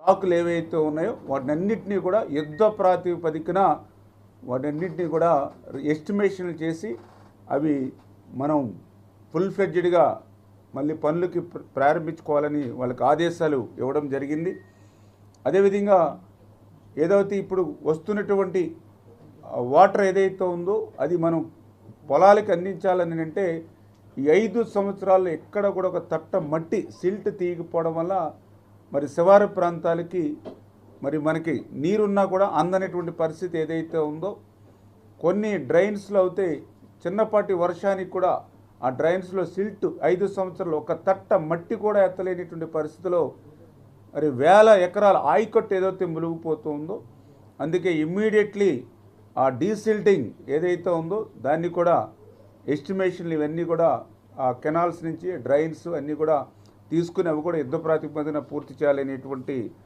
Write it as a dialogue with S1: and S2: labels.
S1: స్టాకులు ఏవైతే ఉన్నాయో వాటన్నిటినీ కూడా యుద్ధ ప్రాతిపదికన వాటన్నిటినీ కూడా ఎస్టిమేషన్లు చేసి అవి మనం ఫుల్ ఫ్లెడ్జ్డ్గా మళ్ళీ పనులకి ప్రారంభించుకోవాలని వాళ్ళకి ఆదేశాలు ఇవ్వడం జరిగింది. అదేవిధంగా ఏదైతే ఇప్పుడు వస్తున్నటువంటి వాటర్ ఏదైతే ఉందో అది మనం పొలాలకు అందించాలని అంటే ఈ 5 సంవత్సరాల్లో ఎక్కడ కూడా ఒక తట్ట మట్టి సిల్ట్ తీయకపోవడం వల్ల మరి శివారు ప్రాంతాలకి మరి మనకి నీరున్నా కూడా అందనటువంటి పరిస్థితి ఏదైతే ఉందో, కొన్ని డ్రైన్స్లో అయితే చిన్నపాటి వర్షానికి కూడా ఆ డ్రైన్స్లో సిల్ట్ 5 సంవత్సరాలు ఒక తట్ట మట్టి కూడా ఎత్తలేనటువంటి పరిస్థితిలో మరి వేల ఎకరాల ఆయకట్టు ఏదైతే మునిగిపోతూ ఉందో, అందుకే ఇమ్మీడియట్లీ ఆ డీసిల్టింగ్ ఏదైతే ఉందో దాన్ని కూడా ఎస్టిమేషన్లు ఇవన్నీ కూడా ఆ కెనాల్స్ నుంచి డ్రైన్స్ అన్నీ కూడా తీసుకుని అవి కూడా యుద్ధ ప్రాతిపదికన పూర్తి చేయాలనేటువంటి